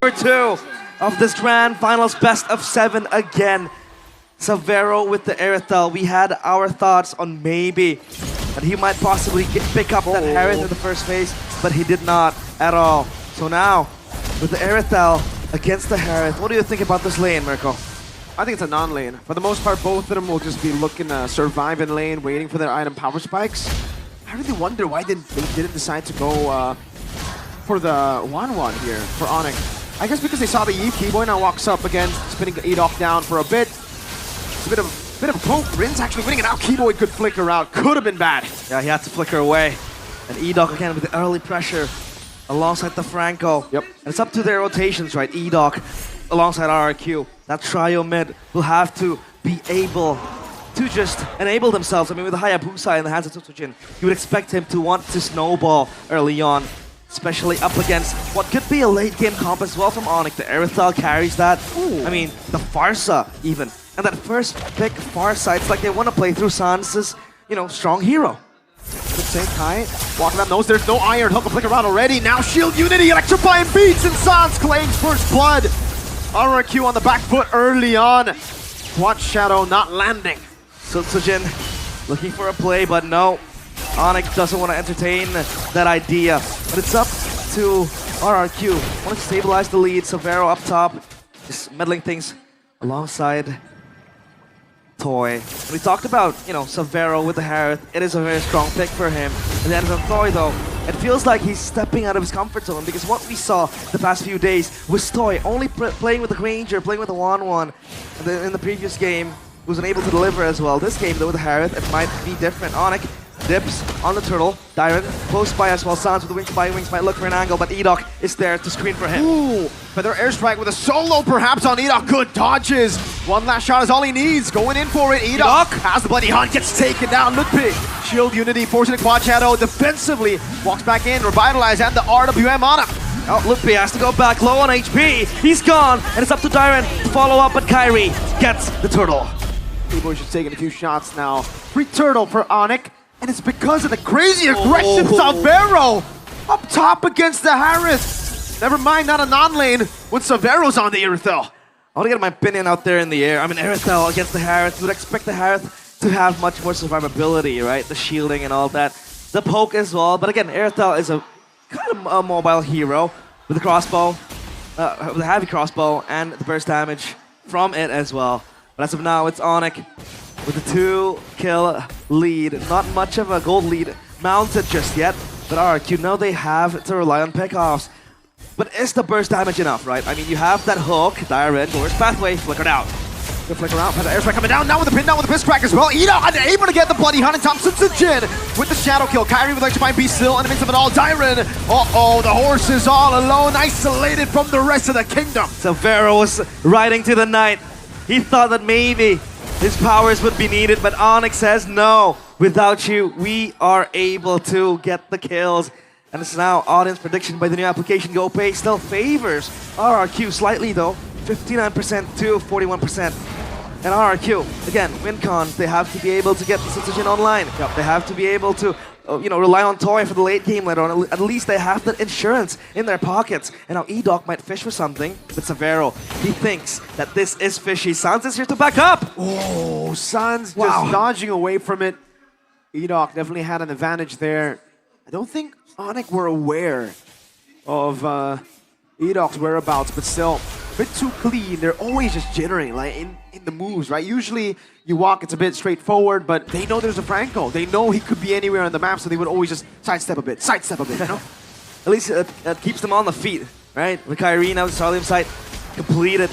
Number 2 of this grand finals, best of 7 again. Savero with the Aerithel. We had our thoughts on maybe that he might possibly pick up that Harith in the first phase, but he did not at all. So now, with the Aerithel against the Harith, what do you think about this lane, Mirko? I think it's a non-lane. For the most part, both of them will just be looking to survive in lane, waiting for their item power spikes. I really wonder why they didn't decide to go for the 1-1 here for ONIC. I guess because they saw the Eve Keyboy now walks up again, spinning Edok down for a bit. It's a bit of a poke. Rin's actually winning it out. Keyboy could flicker out. Could have been bad. Yeah, he had to flicker away. And Edok again with the early pressure alongside the Franco. Yep. And it's up to their rotations, right? Edok alongside RRQ. That trio mid will have to be able to just enable themselves. I mean, with the Hayabusa in the hands of Tsutsujin, you would expect him to want to snowball early on, especially up against what could be a late game comp as well from ONIC. The Aerithel carries that. Ooh. I mean, the Farsa even. And that first pick, Farsa, it's like they want to play through Sans' strong hero. Good save, Kai. Walking up knows there's no iron. Hook will flicker around already. Now Shield Unity, electrifying beats, and Sans claims first blood. RRQ on the back foot early on. Watch Shadow not landing. Tsutsujin looking for a play, but no. ONIC doesn't want to entertain that idea. But it's up to RRQ. Want to stabilize the lead. Savero up top, just meddling things alongside Toy. And we talked about, Savero with the Harith. It is a very strong pick for him. And then from Toy, though, it feels like he's stepping out of his comfort zone, because what we saw the past few days was Toy only playing with the Granger, playing with the 1-1. In the previous game, he was unable to deliver as well. This game, though, with the Harith, it might be different. ONIC dips on the turtle. Dyron close by as well. Sans with the wings by wings might look for an angle, but Edok is there to screen for him. Ooh, Feather Airstrike with a solo perhaps on Edok. Good dodges. One last shot is all he needs. Going in for it. Edok has the Bloody Hunt, gets taken down. Ludwig, Shield Unity, forcing a quad shadow defensively. Walks back in, Revitalize, and the RWM on him. Oh, Ludwig has to go back low on HP. He's gone, and it's up to Dyron to follow up, but Kyrie gets the turtle. Keyboy's just taking a few shots now. Free turtle for ONIC. And it's because of the crazy aggression. Savero up top against the Harith. Never mind, not a non-lane when Savero's on the Aerithel. I want to get my opinion out there in the air. I mean, Aerithel against the Harith. You would expect the Harith to have much more survivability, right? The shielding and all that. The poke as well. But again, Aerithel is a kind of a mobile hero with the crossbow, with a heavy crossbow, and the burst damage from it as well. But as of now, it's ONIC with a 2-kill lead. Not much of a gold lead mounted just yet, but RRQ, now they have to rely on pickoffs. But is the burst damage enough, right? I mean, you have that hook, Dyron, Doors Pathway, flickered out. Good flicker out, Feather Airstrike coming down, now with the pin down with the fist crack as well. Edok unable to get the Bloody Hunt, and Thompson Jin with the shadow kill. Kyrie with electrifying beast still in the midst of it all. Dyron, the horse is all alone, isolated from the rest of the kingdom. Savero was riding to the night. He thought that maybe his powers would be needed, but ONIC says no. Without you, we are able to get the kills. And it's now audience prediction by the new application GoPay still favors RRQ slightly though, 59% to 41%. And RRQ, again, WinCon, they have to be able to get the Tsutsujin online. Yep. They have to be able to rely on Toy for the late game later on. At least they have that insurance in their pockets. And now Edok might fish for something, but Savero, he thinks that this is fishy. Sans is here to back up. Oh, Sans just dodging away from it. Edok definitely had an advantage there. I don't think ONIC were aware of Edok's whereabouts, but still a bit too clean. They're always just jittering, like in the moves, right? Usually you walk, it's a bit straightforward, but they know there's a Franco. They know he could be anywhere on the map, so they would always just sidestep a bit, you know? At least it keeps them on the feet, right? With Kyrie now, the Starlium site completed.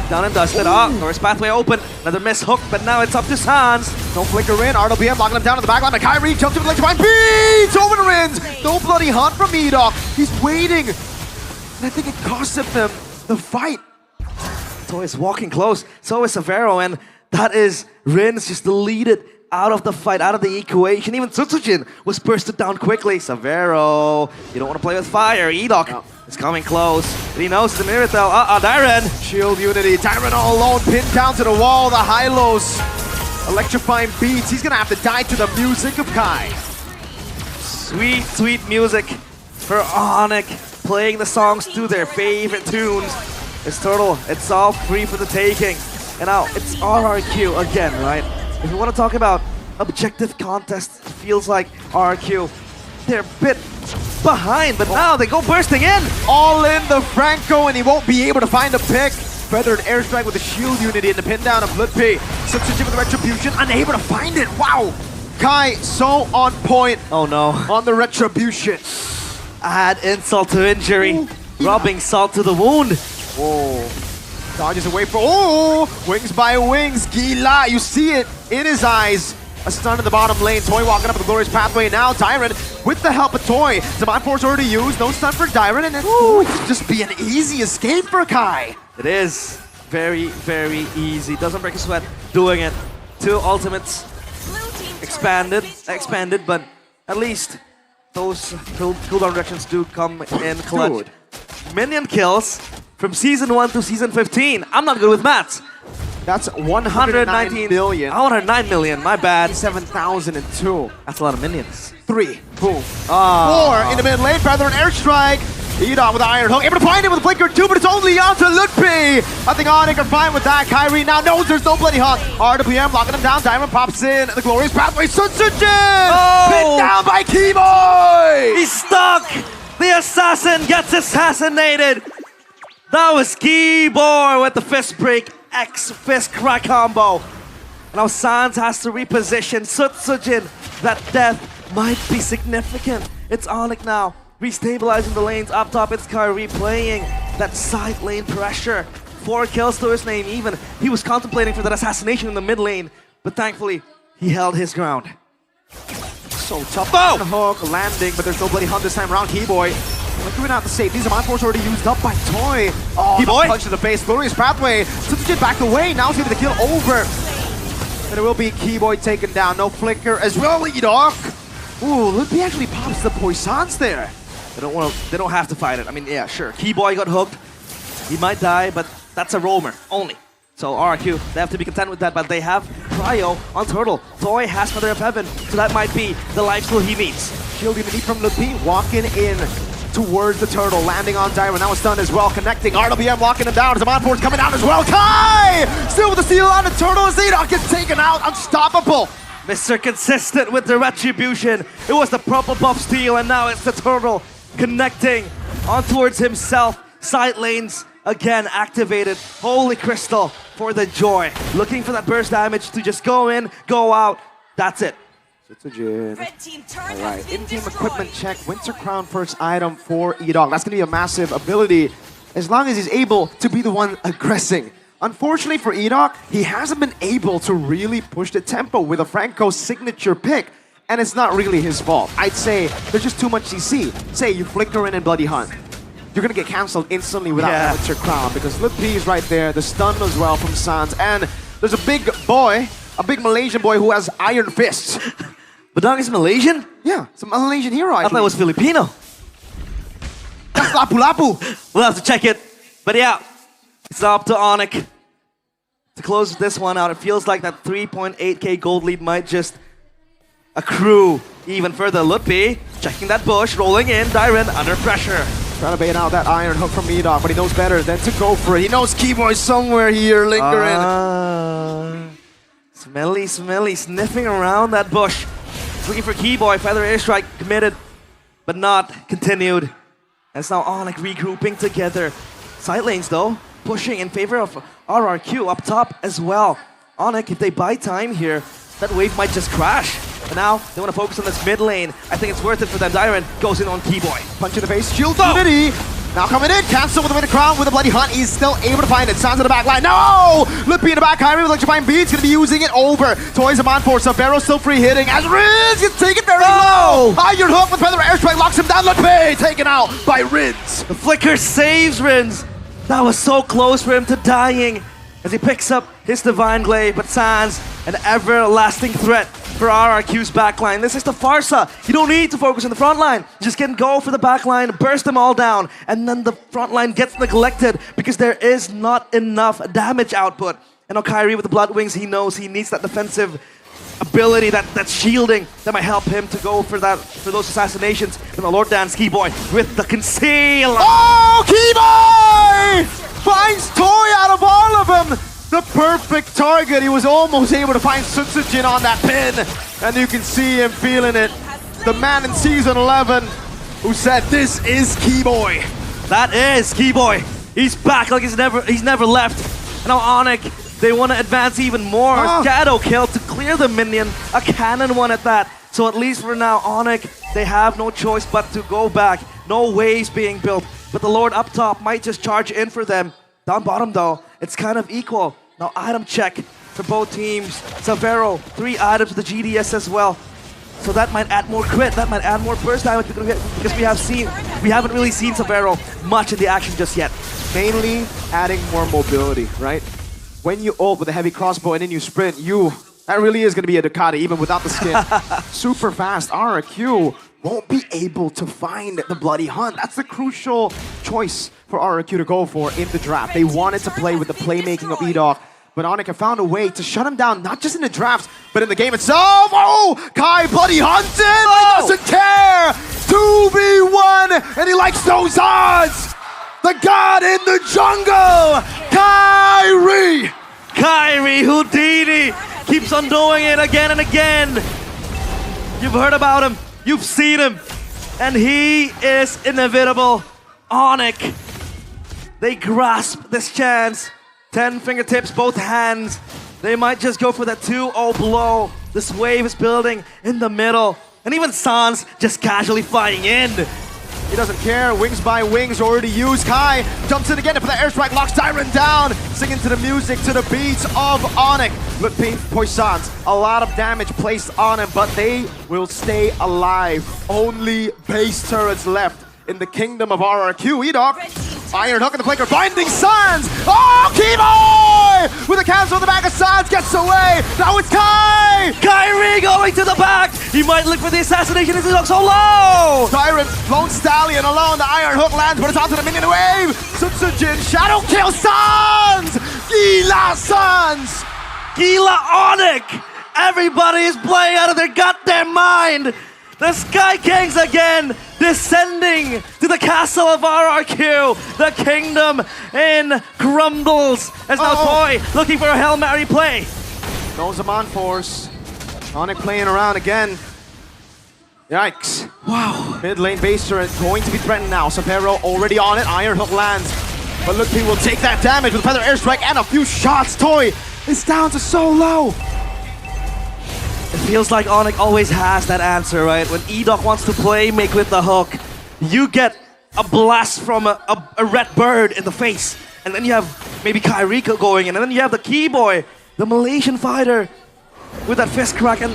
Down and dusted. Norris Pathway open. Another miss hook, but now it's up to Sans. Don't flicker in. RWM locking him down to the backline. But Kyrie jumps to the electrifying beats over the Rins. No Bloody Hunt from Edok. He's waiting. And I think it cost him the fight. Toy is walking close. So is Savero, and that is Rins just deleted out of the fight, out of the equation. Even Tsutsujin was bursted down quickly. Savero, you don't want to play with fire. Edok is coming close. And he knows it's an Aerithel. Dyron. Shield Unity. Dyron all alone, pinned down to the wall. The high-lows. Electrifying beats. He's going to have to die to the music of Kai. Sweet, sweet music for ONIC. playing the songs to their favorite tunes. It's Turtle, it's all free for the taking. And now it's RRQ again, right? If you want to talk about objective contest, it feels like RRQ, they're a bit behind, but now they go bursting in. All in the Franco, and he won't be able to find a pick. Feathered airstrike with the shield unity and the pin down of Lutpi. Substitute with the retribution, unable to find it. Wow! Kai so on point. Oh no. On the retribution. Add insult to injury. Ooh. Rubbing salt to the wound. Oh. Dodges away from. Oh! Wings by wings. Gila, you see it in his eyes. A stun in the bottom lane. Toy walking up the glorious pathway now. Dyron with the help of Toy. Zaman Force already used. No stun for Dyron, and it's going to just be an easy escape for Kai. It is very, very easy. Doesn't break a sweat doing it. 2 ultimates expanded, but at least those cooldown reductions do come in clutch. Dude. Minion kills from Season 1 to Season 15. I'm not good with maths. That's 119 million. 109 million, my bad. 7,002. That's a lot of minions. 3. Boom. 4 in the mid lane. Feather and airstrike. Edon with the iron hook. Able to find it with a flicker too, but it's only onto Lutpi. I think ONIC are fine with that. Kyrie now knows there's no bloody hunt. RWM locking him down. Diamond pops in. The glorious pathway. Sunsujin! Oh! Pinned down by Keyboy! He's stuck! The assassin gets assassinated! That was Keyboy with the fist break. X-fist crack combo. Now Sans has to reposition Sutsujin. That death might be significant. It's ONIC now. Restabilizing the lanes up top, it's Kyrie playing that side lane pressure. 4 kills to his name even. He was contemplating for that assassination in the mid lane, but thankfully, he held his ground. So tough. Oh! Hook landing, but there's no bloody hunt this time around. Keyboy flickering out the safe. These are Mind Force already used up by Toy. Oh, Keyboy! Punch to the face. Glorious pathway. Sutsujin backed away. Now he's getting the kill over. And it will be Keyboy taken down. No flicker as well, Edok. Ooh, Lutpi actually pops the Poissons there. They don't have to fight it. I mean, yeah, sure. Keyboy got hooked. He might die, but that's a roamer only. So RRQ, they have to be content with that, but they have Cryo on Turtle. Toy has Mother of Heaven, so that might be the lifesteal he needs. Shield unity from Lutpi, walking in towards the Turtle, landing on Dyron. Now it's done as well, connecting. RWM locking him down. Zaman Force coming down as well. Kai! Still with the seal on the Turtle as Edok gets taken out. Unstoppable. Mr. Consistent with the retribution. It was the purple buff steal, and now it's the Turtle connecting on towards himself. Side lanes again activated. Holy crystal for the joy. Looking for that burst damage to just go in, go out. That's it. Alright, in-team equipment check. Winter Crown first item for Edok. That's going to be a massive ability as long as he's able to be the one aggressing. Unfortunately for Edok, he hasn't been able to really push the tempo with a Franco signature pick. And it's not really his fault. I'd say there's just too much CC. Say you flicker in and Bloody Hunt. You're gonna get cancelled instantly without Winter Crown because Lutpi is right there, the stun as well from Sans, and there's a big boy, a big Malaysian boy who has iron fists. Badang is Malaysian? Yeah, it's a Malaysian hero. I thought it was Filipino. That's Lapu-Lapu. We'll have to check it. But yeah, it's up to ONIC to close this one out. It feels like that 3.8k gold lead might just accrue even further. Lutpi checking that bush, rolling in. Dyron under pressure. Trying to bait out that iron hook from Edok, but he knows better than to go for it. He knows Keyboy's somewhere here lingering. Smelly, sniffing around that bush. Looking for Keyboy. Feather airstrike committed, but not continued. And it's now ONIC regrouping together. Side lanes though, pushing in favor of RRQ up top as well. ONIC, if they buy time here, that wave might just crash. But now, they want to focus on this mid lane. I think it's worth it for them. Dyron goes in on Keyboy. Punch in the face, shield unity. Now coming in, cancel with the Winter Crown with a Bloody Hunt. He's still able to find it. Sans in the back line. No! Lutpi in the back. Kyrie with electrifying beats. Going to be using it over. Toys Zaman Force. Savero still free hitting. As Riz gets taken very low. Iron hook with Feather airstrike locks him down. Lutpi taken out by Riz. The flicker saves Rins. That was so close for him to dying as he picks up his Divine Glaive, but Sans, an everlasting threat for RRQ's backline. This is the Farsa. You don't need to focus on the front line. Just can go for the backline, burst them all down, and then the front line gets neglected because there is not enough damage output. And Kyrie with the Blood Wings, he knows he needs that defensive ability, that shielding that might help him to go for those assassinations. And the Lord Dance Keyboy with the conceal. Oh, Keyboy finds Toy out of all of them. The perfect target. He was almost able to find Sutsujin on that pin, and you can see him feeling it. The man in season 11 who said, "This is Keyboy." That is Keyboy. He's back like he's never left. And now ONIC, they want to advance even more. Shadow kill to clear the minion, a cannon one at that. So at least for now, ONIC, they have no choice but to go back. No waves being built, but the Lord up top might just charge in for them. Down bottom though, it's kind of equal. Now item check for both teams. Savero, 3 items with the GDS as well. So that might add more crit, that might add more burst damage because we haven't really seen Savero much in the action just yet. Mainly adding more mobility, right? When you ult with a heavy crossbow and then you sprint, that really is going to be a Ducati even without the skin. Super fast. RRQ won't be able to find the Bloody Hunt. That's the crucial choice for RRQ to go for in the draft. They wanted to play with the playmaking of EDOC, but ONIC have found a way to shut him down, not just in the drafts, but in the game itself. Oh, Kai Bloody Hunted! He doesn't care! 2v1, and he likes those odds! The god in the jungle, Kyrie! Kyrie Houdini keeps on doing it again and again. You've heard about him, you've seen him, and he is inevitable. ONIC, they grasp this chance. 10 fingertips, both hands. They might just go for that 2-0 blow. This wave is building in the middle. And even Sans just casually flying in. He doesn't care. Wings by wings already used. Kai jumps in again for the airstrike, locks Tyron down, singing to the music, to the beats of ONIC. Look, Poissons, a lot of damage placed on him, but they will stay alive. Only base turrets left in the kingdom of RRQ. EDOC, Iron Hook in the flanker, binding Sans. Oh, Keyboy! With a cancel in the back of Sans, gets away. Now it's Kai! Kyrie going to the back. He might look for the assassination. This is so low. Tyrant, Lone Stallion alone. The Iron Hook lands, but it's onto the minion wave. Sutsujin, Shadow kill Sans! Gila Sans! Gila ONIC! Everybody is playing out of their goddamn mind. The Sky Kings again, descending to the castle of RRQ. The kingdom in crumbles. As now Toy looking for a Hail Mary play. Knows him on force. ONIC playing around again. Yikes. Wow. Mid lane base turret going to be threatened now. Sapero already on it. Iron Hook lands. But look, he will take that damage with a Feather Airstrike and a few shots. Toy is down to so low. It feels like ONIC always has that answer, right? When EDOC wants to play make with the hook, you get a blast from a red bird in the face. And then you have maybe Kyrie going in. And then you have the Keyboy, the Malaysian fighter, with that fist crack and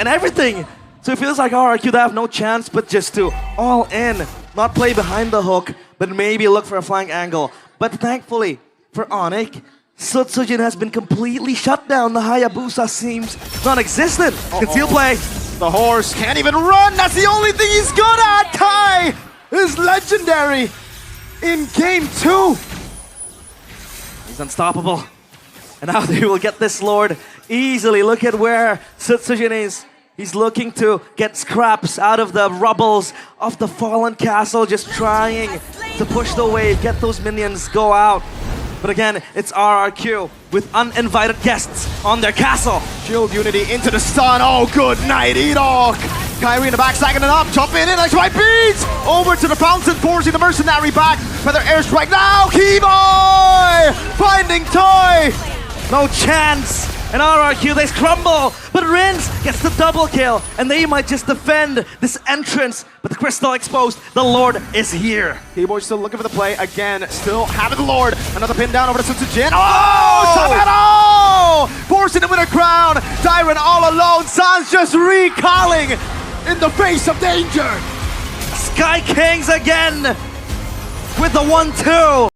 everything. So it feels like RRQ, they have no chance but just to all in. Not play behind the hook, but maybe look for a flank angle. But thankfully for ONIC, Sutsujin has been completely shut down. The Hayabusa seems non-existent. Conceal play. The horse can't even run. That's the only thing he's good at. Kai is legendary in game 2. He's unstoppable. And now they will get this Lord easily. Look at where Sutsujin is. He's looking to get scraps out of the rubbles of the fallen castle, just trying to push the wave, get those minions, go out. But again, it's RRQ with uninvited guests on their castle. Shield Unity into the stun. Oh, good night, EDOC. Kyrie in the back, sagging it up, jumping in, next right beats. Over to the fountain, forcing the mercenary back. Feather Airstrike now, Keyboy! Finding Toy! No chance. And RRQ, they crumble, but Rins gets the double kill, and they might just defend this entrance, but the crystal exposed, the Lord is here. Keyboy still looking for the play, again, still having the Lord. Another pin down over to Sutsujin. Oh, Savero! Forcing him with a crown. Tyron all alone, Sans just recalling in the face of danger. Sky Kings again with the 1-2.